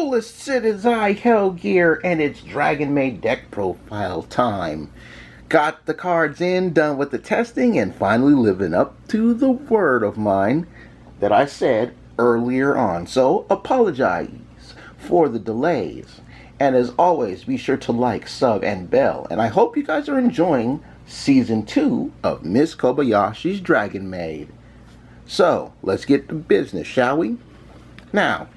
Duelist Citizen Hellgear, and it's Dragonmaid deck profile time. Got the cards in, done with the testing, and finally living up to the word of mine that I said earlier on. So apologize for the delays. And as always, be sure to like, sub, and bell. And I hope you guys are enjoying Season 2 of Miss Kobayashi's Dragonmaid. So, let's get to business, shall we? Now,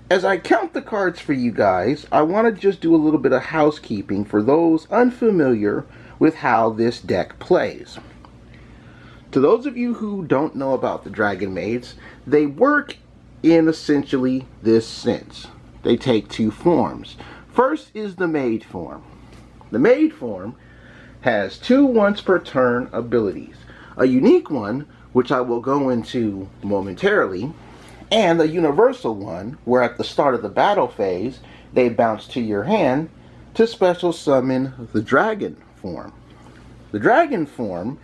as I count the cards for you guys, I want to just do a little bit of housekeeping for those unfamiliar with how this deck plays. To those of you who don't know about the Dragonmaids, they work in essentially this sense. They take two forms. First is the maid form. The maid form has two once per turn abilities. A unique one, which I will go into momentarily, and a universal one, where at the start of the battle phase, they bounce to your hand to special summon the dragon form. The dragon form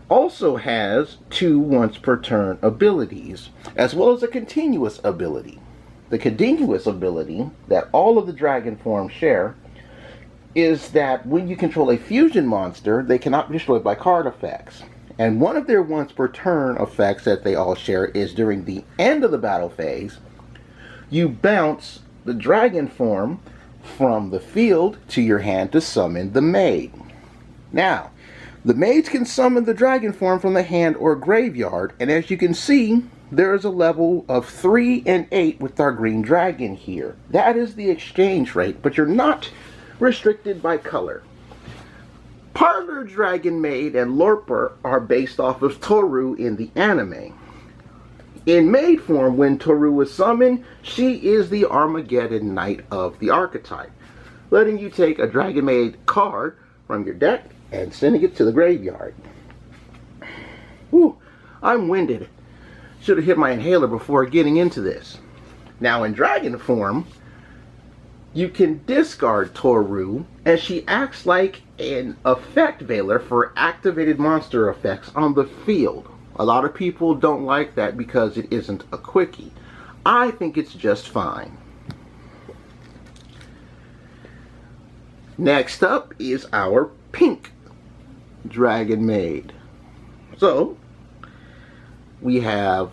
also has two once per turn abilities, as well as a continuous ability. The continuous ability that all of the dragon forms share is that when you control a fusion monster, they cannot be destroyed by card effects. And one of their once per turn effects that they all share is during the end of the battle phase, you bounce the dragon form from the field to your hand to summon the maid. Now, the maids can summon the dragon form from the hand or graveyard, and as you can see, there is a level of 3 and 8 with our green dragon here. That is the exchange rate, but you're not restricted by color. Parlor Dragonmaid and Lorper are based off of Toru in the anime. In maid form, when Toru is summoned, she is the Armageddon Knight of the archetype, letting you take a Dragonmaid card from your deck and sending it to the graveyard. Whew, I'm winded. Should have hit my inhaler before getting into this. Now in dragon form, you can discard Toru, and she acts like an effect veiler for activated monster effects on the field. A lot of people don't like that because it isn't a quickie. I think it's just fine. Next up is our pink Dragonmaid. So, we have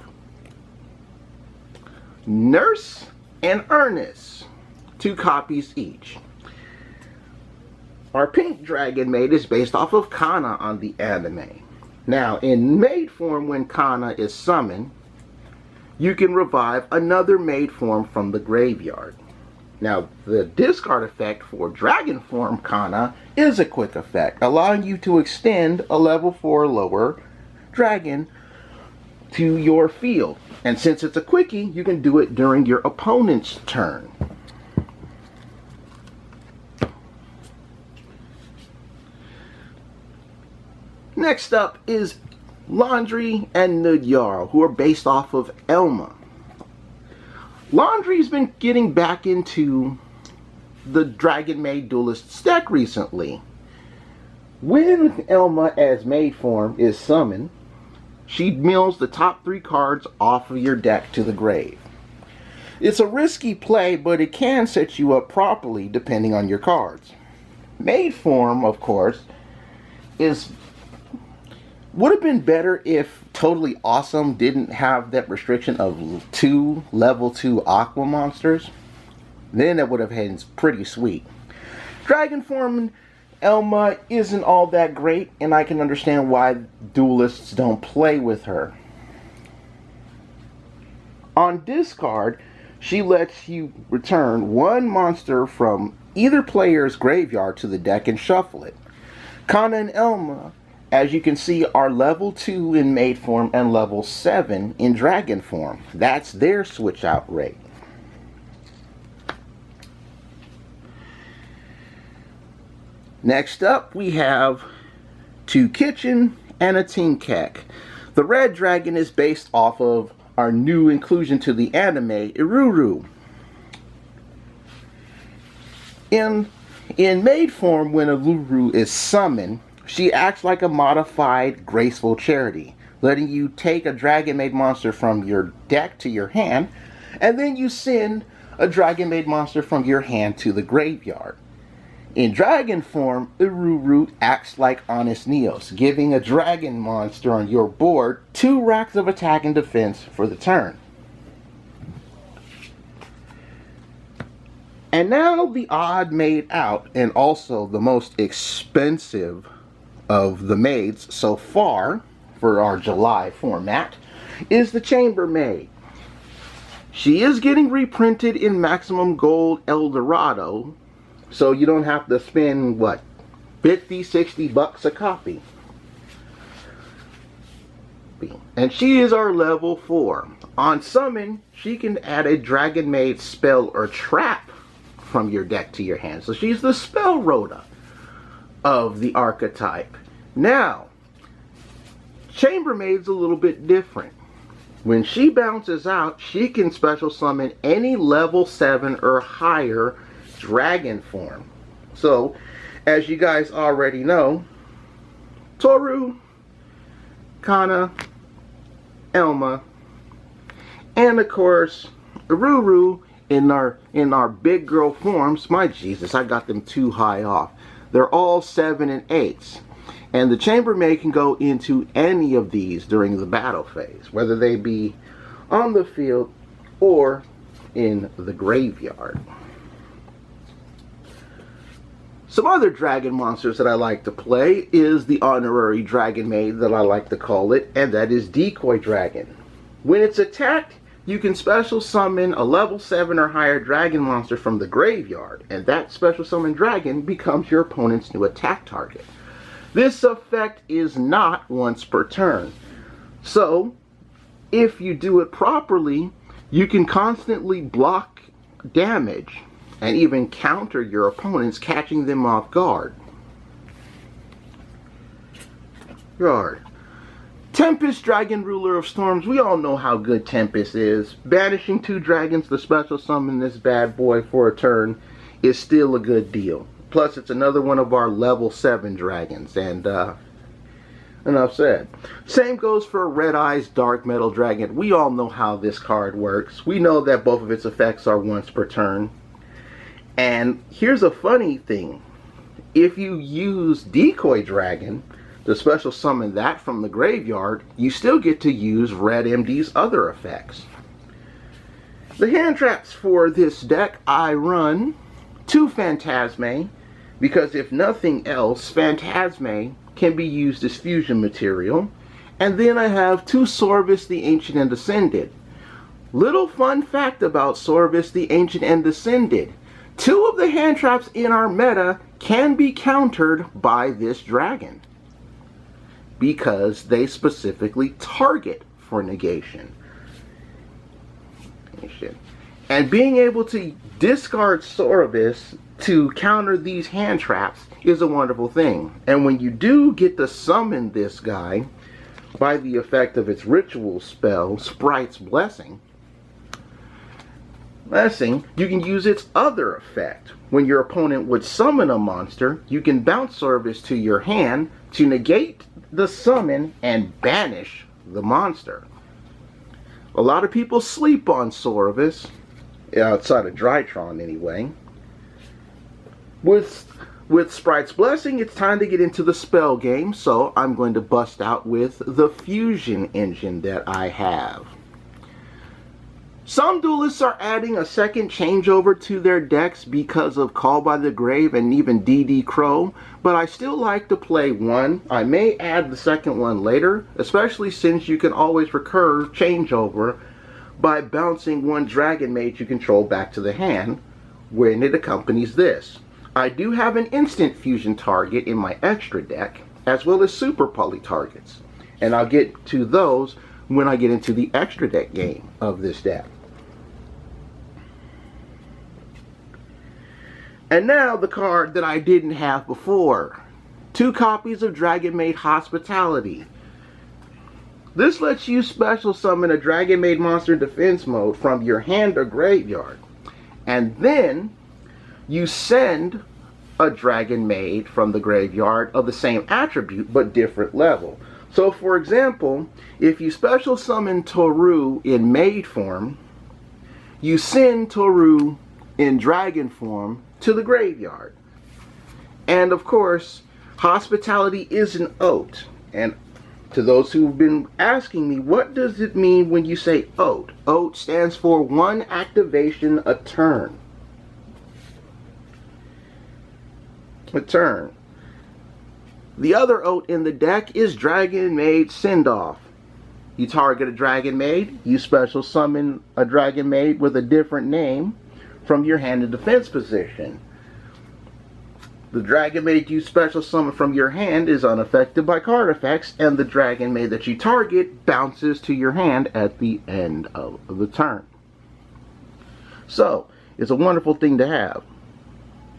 Nurse and Ernest, 2 copies each. Our pink Dragonmaid is based off of Kana on the anime. Now, in maid form, when Kana is summoned, you can revive another maid form from the graveyard. Now, the discard effect for dragon form Kana is a quick effect, allowing you to extend a level 4 lower dragon to your field. And since it's a quickie, you can do it during your opponent's turn. Next up is Laundry and Nudyar, who are based off of Elma. Laundry's been getting back into the Dragonmaid Duelist deck recently. When Elma as maid form is summoned, she mills the top 3 cards off of your deck to the grave. It's a risky play, but it can set you up properly depending on your cards. Maid form, of course, would have been better if Totally Awesome didn't have that restriction of 2 level 2 aqua monsters. Then it would have been pretty sweet. Dragon form Elma isn't all that great, and I can understand why duelists don't play with her. On discard, she lets you return 1 monster from either player's graveyard to the deck and shuffle it. Kana and Elma, as you can see, are level 2 in maid form and level 7 in dragon form. That's their switch out rate. Next up, we have 2 Kitchen and a Tinkek. The red dragon is based off of our new inclusion to the anime, Iruru. In maid form, when Iruru is summoned, she acts like a modified graceful charity, letting you take a Dragonmaid monster from your deck to your hand, and then you send a Dragonmaid monster from your hand to the graveyard. In dragon form, Ururu acts like Honest Neos, giving a dragon monster on your board 2 racks of attack and defense for the turn. And now the odd maid out, and also the most expensive of the maids so far for our July format, is the Chambermaid. She is getting reprinted in Maximum Gold Eldorado, so you don't have to spend, what, 50, 60 bucks a copy. And she is our level 4. On summon, she can add a Dragonmaid spell or trap from your deck to your hand. So she's the spell Rhoda of the archetype. Now, Chambermaid's a little bit different. When she bounces out, she can special summon any level 7 or higher dragon form. So, as you guys already know, Toru, Kana, Elma, and of course, Ururu in our big girl forms. My Jesus, I got them too high off. They're all 7 and 8s. And the Chambermaid can go into any of these during the battle phase, whether they be on the field or in the graveyard. Some other dragon monsters that I like to play is the honorary Dragonmaid, that I like to call it, and that is Decoy Dragon. When it's attacked, you can special summon a level 7 or higher dragon monster from the graveyard, and that special summon dragon becomes your opponent's new attack target. This effect is not once per turn. So, if you do it properly, you can constantly block damage and even counter your opponents, catching them off guard. Tempest, Dragon Ruler of Storms. We all know how good Tempest is. Banishing 2 dragons to special summon this bad boy for a turn is still a good deal. Plus, it's another one of our level 7 dragons, and enough said. Same goes for Red Eyes Dark Metal Dragon. We all know how this card works. We know that both of its effects are once per turn. And here's a funny thing. If you use Decoy Dragon to special summon that from the graveyard, you still get to use Red MD's other effects. The hand traps for this deck, I run 2 Phantasme, because if nothing else, Phantasme can be used as fusion material. And then I have 2 Sorvis the Ancient and Descended. Little fun fact about Sorvis the Ancient and Descended. 2 of the hand traps in our meta can be countered by this dragon, because they specifically target for negation. And being able to discard Sorvis to counter these hand traps is a wonderful thing. And when you do get to summon this guy by the effect of its ritual spell, Sprite's Blessing, you can use its other effect. When your opponent would summon a monster, you can bounce Sorvis to your hand to negate the summon and banish the monster. A lot of people sleep on Sorvis, outside of Drytron anyway. With Sprite's Blessing, it's time to get into the spell game, so I'm going to bust out with the fusion engine that I have. Some duelists are adding a second changeover to their decks because of Call by the Grave and even DD Crow, but I still like to play one. I may add the second one later, especially since you can always recur changeover by bouncing 1 Dragonmaid you control back to the hand when it accompanies this. I do have an instant fusion target in my extra deck, as well as super poly targets, and I'll get to those when I get into the extra deck game of this deck. And now the card that I didn't have before. 2 copies of Dragonmaid Hospitality. This lets you special summon a Dragonmaid monster in defense mode from your hand or graveyard. And then you send a Dragonmaid from the graveyard of the same attribute but different level. So for example, if you special summon Toru in maid form, you send Toru in dragon form to the graveyard. And of course, hospitality is an oath. And to those who've been asking me, what does it mean when you say oath? Oath stands for one activation a turn. A turn. The other oath in the deck is Dragonmaid Send-Off. You target a Dragonmaid, you special summon a Dragonmaid with a different name from your hand in defense position. The Dragonmaid you special summon from your hand is unaffected by card effects, and the Dragonmaid that you target bounces to your hand at the end of the turn. So, it's a wonderful thing to have.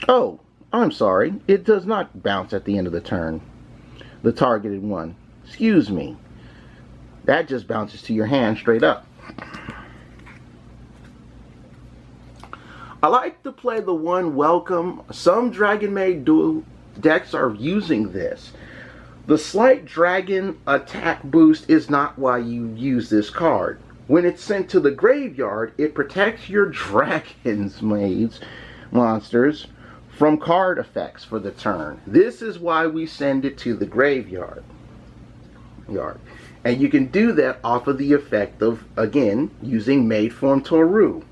Oh, I'm sorry, it does not bounce at the end of the turn. The targeted one. Excuse me. That just bounces to your hand straight up. I like to play the one welcome. Some Dragonmaid dual decks are using this. The slight dragon attack boost is not why you use this card. When it's sent to the graveyard, it protects your Dragonmaid's monsters from card effects for the turn. This is why we send it to the graveyard. And you can do that off of the effect of, again, using Maid Form Toru.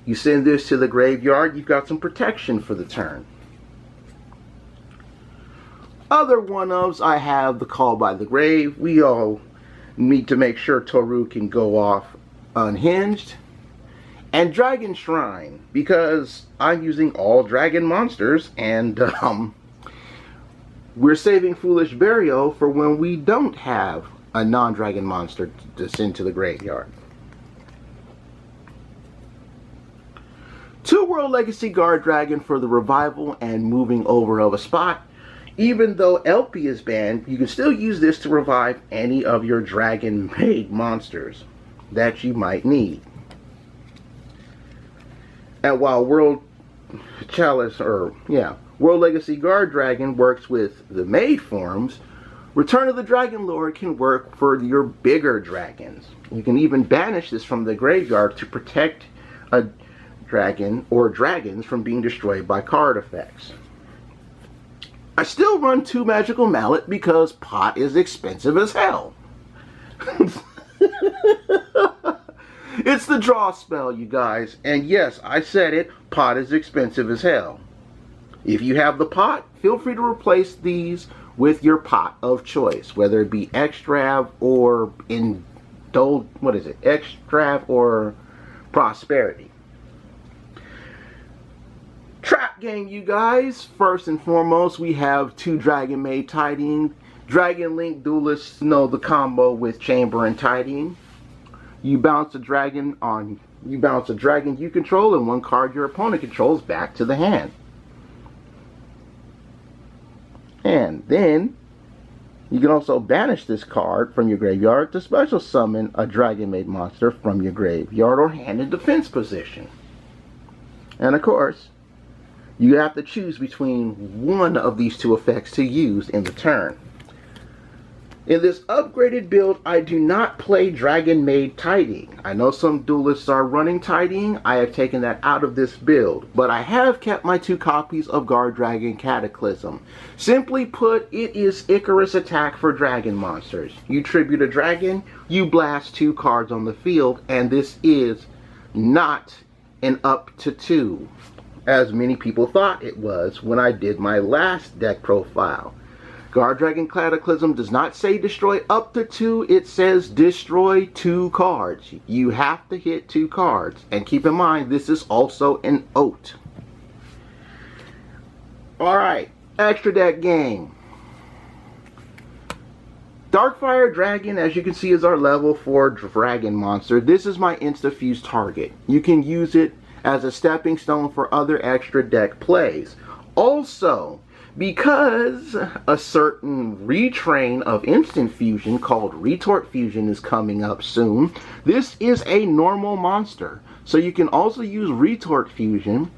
You send this to the graveyard, you've got some protection for the turn. Other one-ofs, I have the Call by the Grave. We all need to make sure Toru can go off unhinged. And Dragon Shrine, because I'm using all dragon monsters, and we're saving Foolish Burial for when we don't have a non-dragon monster to send to the graveyard. 2 World Legacy Guard Dragon for the revival and moving over of a spot. Even though LP is banned, you can still use this to revive any of your Dragonmaid monsters that you might need. And while World Legacy Guard Dragon works with the Maid forms, Return of the Dragon Lord can work for your bigger dragons. You can even banish this from the graveyard to protect a dragon or dragons from being destroyed by card effects. I still run 2 Magical Mallet because pot is expensive as hell. It's the draw spell, you guys. And yes, I said it, pot is expensive as hell. If you have the pot, feel free to replace these with your pot of choice, whether it be Extrav or Extrav or Prosperity. Trap game, you guys. First and foremost, we have 2 Dragonmaid Tidying. Dragon Link Duelists know the combo with Chamber and Tidying. You bounce a dragon you control, and 1 card your opponent controls back to the hand. And then you can also banish this card from your graveyard to special summon a Dragonmaid monster from your graveyard or hand in defense position. And of course, you have to choose between one of these 2 effects to use in the turn. In this upgraded build, I do not play Dragonmaid Tidying. I know some duelists are running Tidying. I have taken that out of this build, but I have kept my 2 copies of Guard Dragon Cataclysm. Simply put, it is Icarus attack for dragon monsters. You tribute a dragon, you blast 2 cards on the field, and this is not an up to 2, as many people thought it was when I did my last deck profile. Guard Dragon Cataclysm does not say destroy up to 2, it says destroy 2 cards. You have to hit 2 cards. And keep in mind, this is also an oath. Alright, extra deck game. Darkfire Dragon, as you can see, is our level 4 dragon monster. This is my insta-fuse target. You can use it as a stepping stone for other extra deck plays. Also, because a certain retrain of instant fusion called Retort Fusion is coming up soon, this is a normal monster. So you can also use Retort Fusion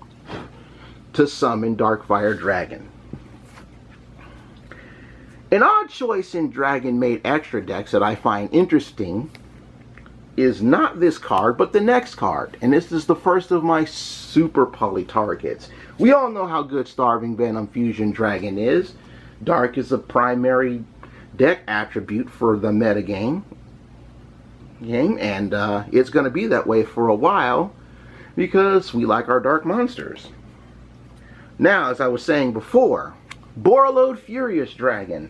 to summon Darkfire Dragon. An odd choice in Dragonmaid extra decks that I find interesting is not this card, but the next card. And this is the first of my super poly targets. We all know how good Starving Venom Fusion Dragon is. Dark is a primary deck attribute for the metagame. And it's going to be that way for a while because we like our dark monsters. Now, as I was saying before, Borreload Furious Dragon.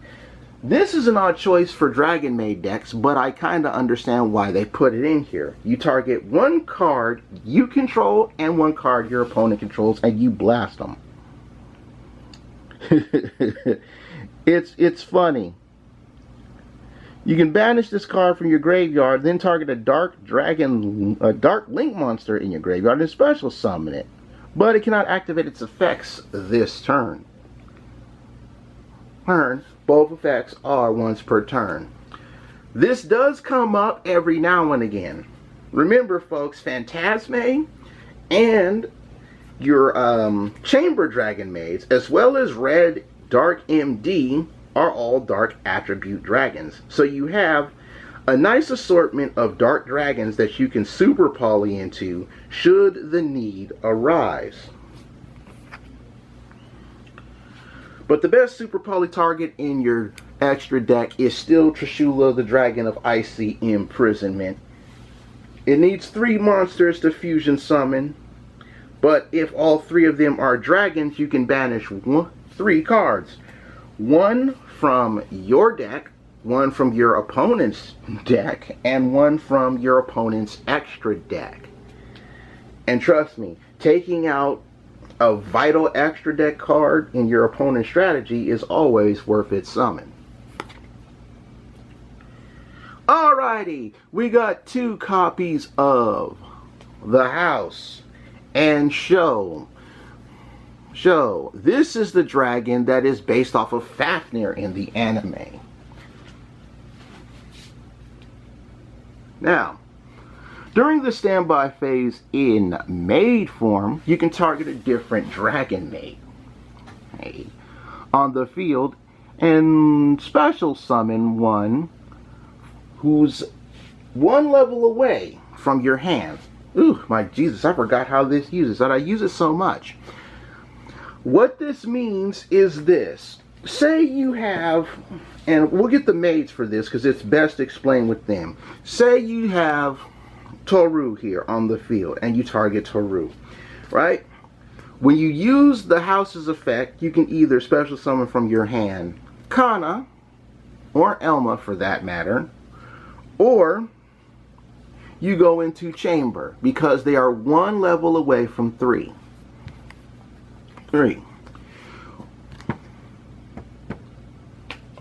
This is an odd choice for Dragonmaid decks, but I kind of understand why they put it in here. You target one card you control and one card your opponent controls, and you blast them. It's funny. You can banish this card from your graveyard, then target a dark link monster in your graveyard and special summon it. But it cannot activate its effects this turn. Both effects are once per turn. This does come up every now and again. Remember, folks, Phantasme and your Chamber Dragonmaids, as well as Red Dark MD, are all dark attribute dragons. So you have a nice assortment of dark dragons that you can super poly into should the need arise. But the best super poly target in your extra deck is still Trishula, the Dragon of Icy Imprisonment. It needs 3 monsters to fusion summon, but if all 3 of them are dragons, you can banish 3 cards. 1 from your deck, 1 from your opponent's deck, and 1 from your opponent's extra deck. And trust me, taking out a vital extra deck card in your opponent's strategy is always worth its summon. Alrighty, we got 2 copies of The House and Show. This is the dragon that is based off of Fafnir in the anime. Now, during the standby phase in maid form, you can target a different Dragonmaid on the field and special summon one who's 1 level away from your hand. Ooh, my Jesus, I forgot how this uses that. I use it so much. What this means is this. Say you have, and we'll get the maids for this because it's best explained with them. Say you have Toru here on the field and you target Toru, right? When you use the house's effect, you can either special summon from your hand Kana or Elma for that matter, or you go into Chamber because they are 1 level away from 3.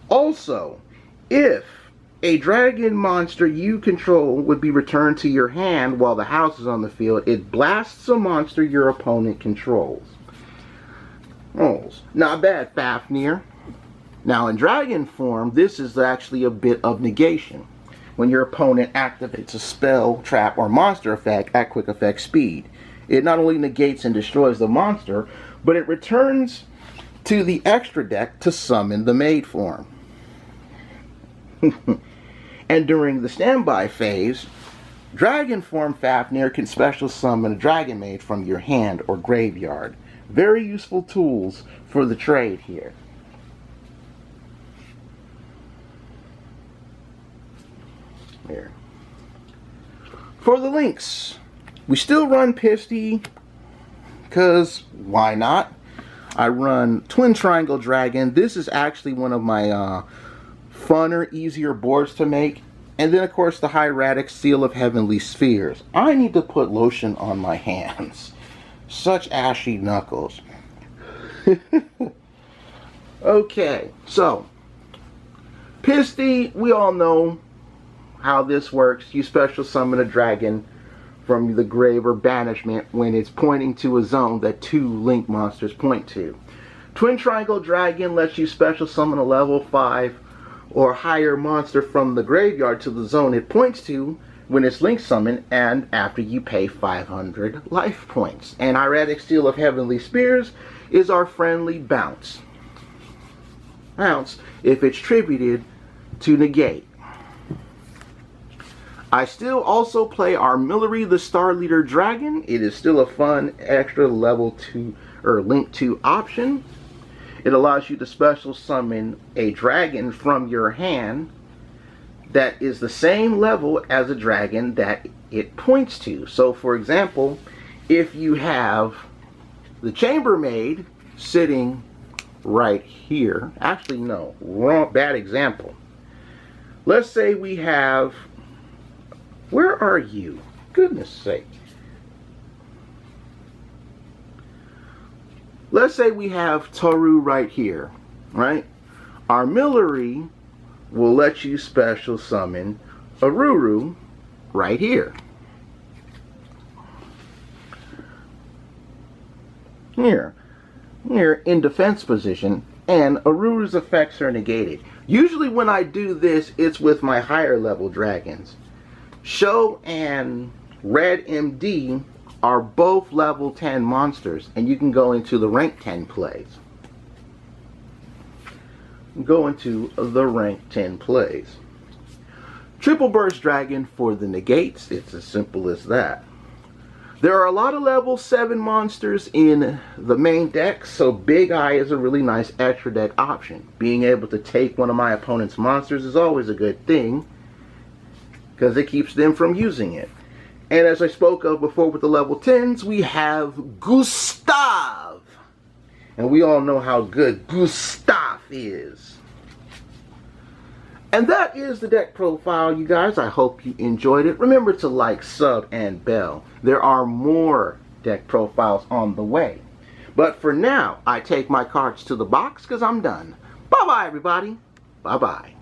Also, if a dragon monster you control would be returned to your hand while the house is on the field, it blasts a monster your opponent controls. Not bad, Fafnir. Now in dragon form, this is actually a bit of negation. When your opponent activates a spell, trap, or monster effect at quick effect speed, it not only negates and destroys the monster, but it returns to the extra deck to summon the maid form. And during the standby phase, dragon form Fafnir can special summon a Dragonmaid from your hand or graveyard. Very useful tools for the trade here. There. For the links, we still run Pisty, because why not? I run Twin Triangle Dragon. This is actually one of my funner, easier boards to make. And then, of course, the Hieratic Seal of Heavenly Spheres. I need to put lotion on my hands. Such ashy knuckles. Okay, so Pisty, we all know how this works. You special summon a dragon from the grave or banishment when it's pointing to a zone that 2 link monsters point to. Twin Triangle Dragon lets you special summon a level 5 or higher monster from the graveyard to the zone it points to when it's link summoned and after you pay 500 life points. And Hieratic Seal of Heavenly Spears is our friendly bounce. Bounce if it's tributed to negate. I still also play Armillary the Star Leader Dragon. It is still a fun extra level 2 or link 2 option. It allows you to special summon a dragon from your hand that is the same level as a dragon that it points to. So for example, if you have the Chambermaid sitting right here, actually no, wrong, bad example. Let's say we have, where are you? Goodness sake. Let's say we have Toru right here, right? Armillary will let you special summon Aruru right here. Here in defense position, and Aruru's effects are negated. Usually when I do this, it's with my higher level dragons. Sho and Red MD are both level 10 monsters, and you can go into the rank 10 plays. Go into the rank 10 plays. Triple Burst Dragon for the negates, it's as simple as that. There are a lot of level 7 monsters in the main deck, so Big Eye is a really nice extra deck option. Being able to take one of my opponent's monsters is always a good thing, because it keeps them from using it. And as I spoke of before with the level 10s, we have Gustav. And we all know how good Gustav is. And that is the deck profile, you guys. I hope you enjoyed it. Remember to like, sub, and bell. There are more deck profiles on the way. But for now, I take my cards to the box because I'm done. Bye-bye, everybody. Bye-bye.